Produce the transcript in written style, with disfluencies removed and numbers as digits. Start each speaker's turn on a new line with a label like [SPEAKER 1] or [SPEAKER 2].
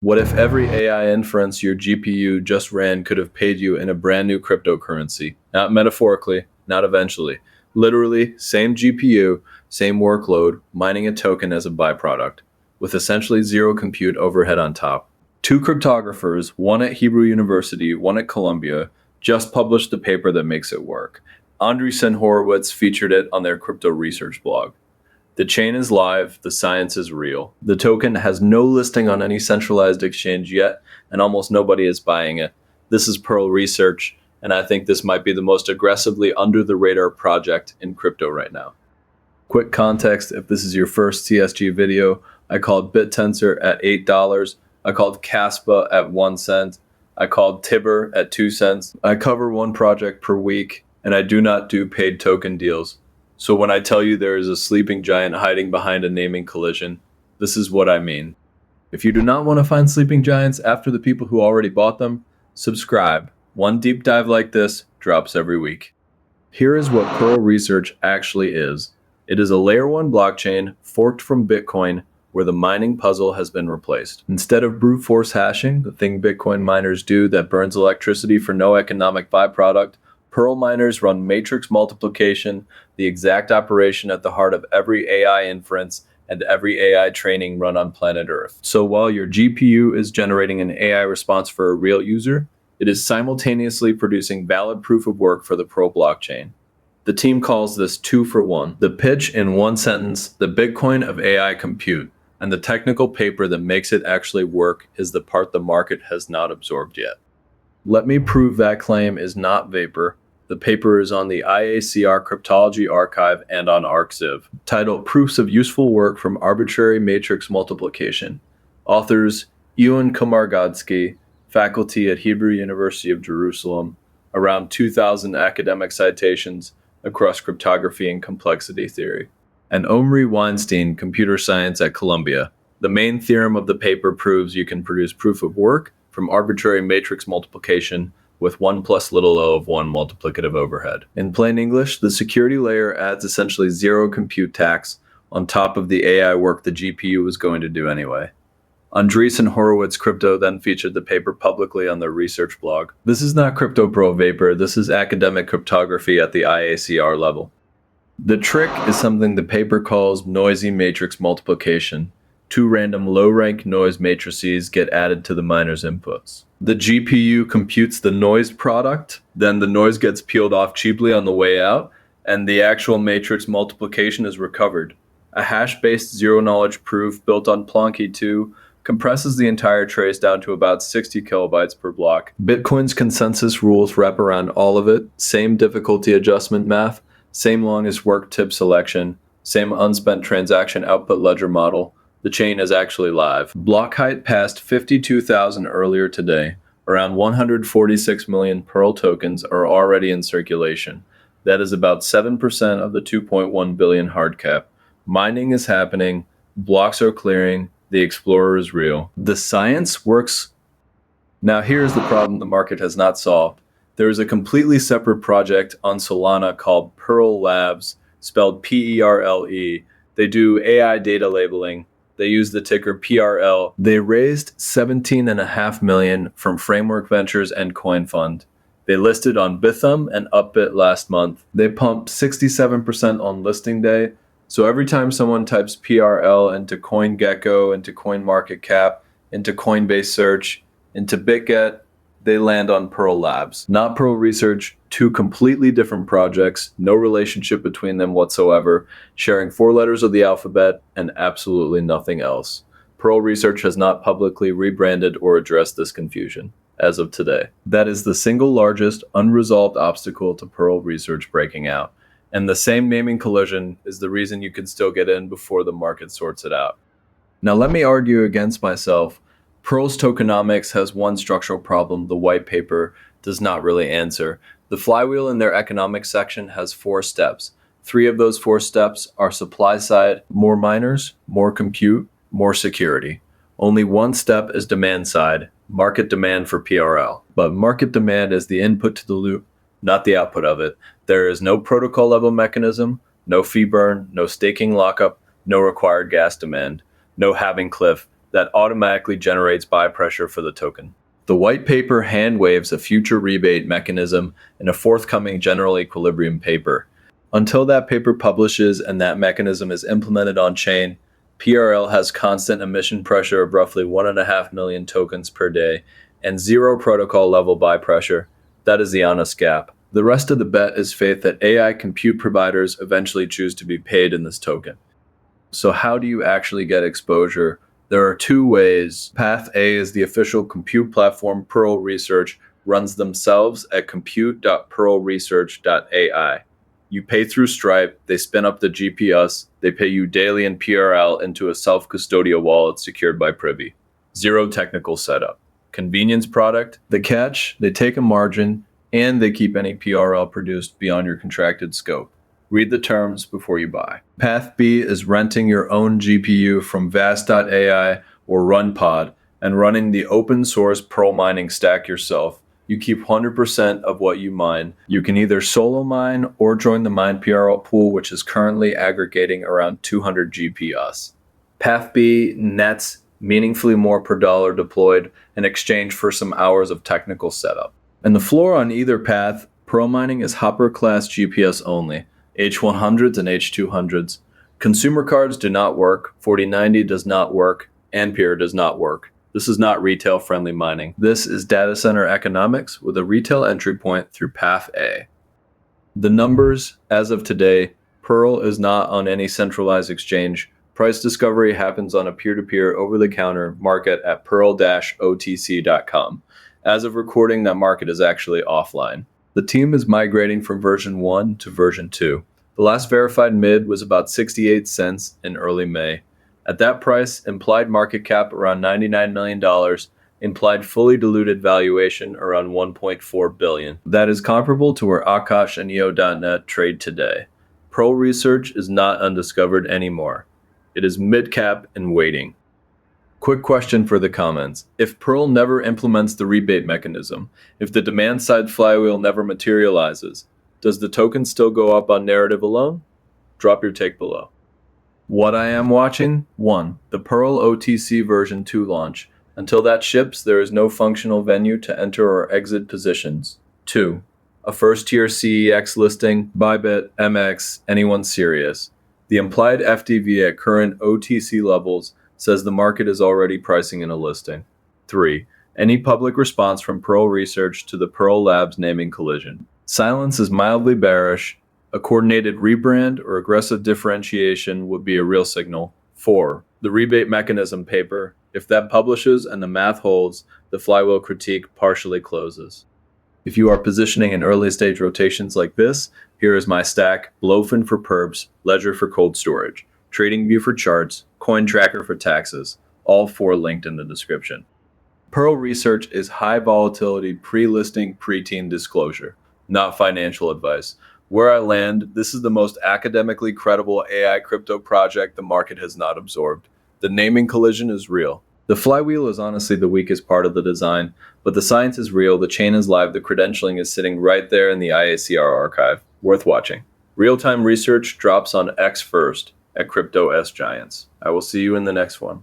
[SPEAKER 1] What if every AI inference your GPU just ran could have paid you in a brand new cryptocurrency? Not metaphorically, not eventually. Literally, same GPU, same workload, mining a token as a byproduct, with essentially zero compute overhead on top. Two cryptographers, one at Hebrew University, one at Columbia, just published the paper that makes it work. Andreessen Horowitz featured it on their crypto research blog. The chain is live, the science is real. The token has no listing on any centralized exchange yet, and almost nobody is buying it. This is Perl Research, and I think this might be the most aggressively under-the-radar project in crypto right now. Quick context, if this is your first CSG video, I called BitTensor at $8, I called Caspa at 1 cent, I called Tibber at 2 cents. I cover one project per week, and I do not do paid token deals. So when I tell you there is a sleeping giant hiding behind a naming collision, this is what I mean. If you do not want to find sleeping giants after the people who already bought them, subscribe. One deep dive like this drops every week. Here is what Perl Research actually is. It is a layer 1 blockchain forked from Bitcoin where the mining puzzle has been replaced. Instead of brute force hashing, the thing Bitcoin miners do that burns electricity for no economic byproduct, Perl miners run matrix multiplication, the exact operation at the heart of every AI inference and every AI training run on planet Earth. So while your GPU is generating an AI response for a real user, it is simultaneously producing valid proof of work for the Perl blockchain. The team calls this 2 for 1. The pitch in one sentence, the Bitcoin of AI compute, and the technical paper that makes it actually work is the part the market has not absorbed yet. Let me prove that claim is not vapor. The paper is on the IACR Cryptology Archive and on ArcZiv, titled Proofs of Useful Work from Arbitrary Matrix Multiplication. Authors Ewan Komargodski, faculty at Hebrew University of Jerusalem, around 2,000 academic citations across cryptography and complexity theory. And Omri Weinstein, computer science at Columbia. The main theorem of the paper proves you can produce proof of work from arbitrary matrix multiplication with 1 plus little o of 1 multiplicative overhead. In plain English, the security layer adds essentially zero compute tax on top of the AI work the GPU was going to do anyway. Andreessen Horowitz Crypto then featured the paper publicly on their research blog. This is not crypto pro vapor, this is academic cryptography at the IACR level. The trick is something the paper calls noisy matrix multiplication. 2 random low-rank noise matrices get added to the miner's inputs. The GPU computes the noise product, then the noise gets peeled off cheaply on the way out, and the actual matrix multiplication is recovered. A hash-based zero-knowledge proof built on Plonky 2 compresses the entire trace down to about 60 kilobytes per block. Bitcoin's consensus rules wrap around all of it, same difficulty adjustment math, same longest work tip selection, same unspent transaction output ledger model. The chain is actually live. Block height passed 52,000 earlier today. Around 146 million Perl tokens are already in circulation. That is about 7% of the 2.1 billion hard cap. Mining is happening, blocks are clearing, the explorer is real. The science works. Now here's the problem the market has not solved. There is a completely separate project on Solana called Perl Labs, spelled P-E-R-L-E. They do AI data labeling. They use the ticker PRL. They raised $17.5 million from Framework Ventures and Coin Fund. They listed on Bithum and Upbit last month. They pumped 67% on listing day. So every time someone types PRL into CoinGecko, into CoinMarketCap, into Coinbase Search, into BitGet, they land on Perl Labs. Not Perl Research, 2 completely different projects, no relationship between them whatsoever, sharing 4 letters of the alphabet and absolutely nothing else. Perl Research has not publicly rebranded or addressed this confusion, as of today. That is the single largest unresolved obstacle to Perl Research breaking out. And the same naming collision is the reason you can still get in before the market sorts it out. Now let me argue against myself. Perl's tokenomics has one structural problem the white paper does not really answer. The flywheel in their economics section has 4 steps. 3 of those 4 steps are supply side, more miners, more compute, more security. Only 1 step is demand side, market demand for PRL. But market demand is the input to the loop, not the output of it. There is no protocol level mechanism, no fee burn, no staking lockup, no required gas demand, no halving cliff that automatically generates buy pressure for the token. The white paper hand waves a future rebate mechanism in a forthcoming general equilibrium paper. Until that paper publishes and that mechanism is implemented on chain, PRL has constant emission pressure of roughly 1.5 million tokens per day and zero protocol level buy pressure. That is the honest gap. The rest of the bet is faith that AI compute providers eventually choose to be paid in this token. So how do you actually get exposure? There are two ways. Path A is the official compute platform Perl Research runs themselves at compute.perlresearch.ai. You pay through Stripe, they spin up the GPS, they pay you daily in PRL into a self-custodial wallet secured by Privy. Zero technical setup. Convenience product. The catch, they take a margin and they keep any PRL produced beyond your contracted scope. Read the terms before you buy. Path B is renting your own GPU from Vast.ai or RunPod and running the open source Perl mining stack yourself. You keep 100% of what you mine. You can either solo mine or join the Mineprl pool, which is currently aggregating around 200 GPS. Path B nets meaningfully more per dollar deployed in exchange for some hours of technical setup. And the floor on either path, Perl mining is Hopper class GPS only. H100s and H200s. Consumer cards do not work, 4090 does not work, Ampere does not work. This is not retail-friendly mining. This is data center economics with a retail entry point through Path A. The numbers, as of today, Perl is not on any centralized exchange. Price discovery happens on a peer-to-peer over-the-counter market at pearl-otc.com. As of recording, that market is actually offline. The team is migrating from version 1 to version 2. The last verified mid was about 68 cents in early May. At that price, implied market cap around $99 million, implied fully diluted valuation around $1.4 billion. That is comparable to where Akash and EO.net trade today. Perl Research is not undiscovered anymore. It is mid-cap and waiting. Quick question for the comments. If Perl never implements the rebate mechanism, if the demand-side flywheel never materializes, does the token still go up on narrative alone? Drop your take below. What I am watching? 1. The Perl OTC version 2 launch. Until that ships, there is no functional venue to enter or exit positions. 2. A first-tier CEX listing, Bybit, MX, anyone serious. The implied FDV at current OTC levels says the market is already pricing in a listing. 3. Any public response from Perl Research to the Perl Labs naming collision. Silence is mildly bearish. A coordinated rebrand or aggressive differentiation would be a real signal. 4. The rebate mechanism paper. If that publishes and the math holds, the flywheel critique partially closes. If you are positioning in early stage rotations like this, here is my stack: Blowfin for perps, Ledger for cold storage, TradingView for charts, CoinTracker for taxes, all 4 linked in the description. Perl Research is high volatility pre-listing, pre-team disclosure, not financial advice. Where I land, this is the most academically credible AI crypto project the market has not absorbed. The naming collision is real. The flywheel is honestly the weakest part of the design, but the science is real, the chain is live, the credentialing is sitting right there in the IACR archive. Worth watching. Real-time research drops on X first at Crypto S Giants. I will see you in the next one.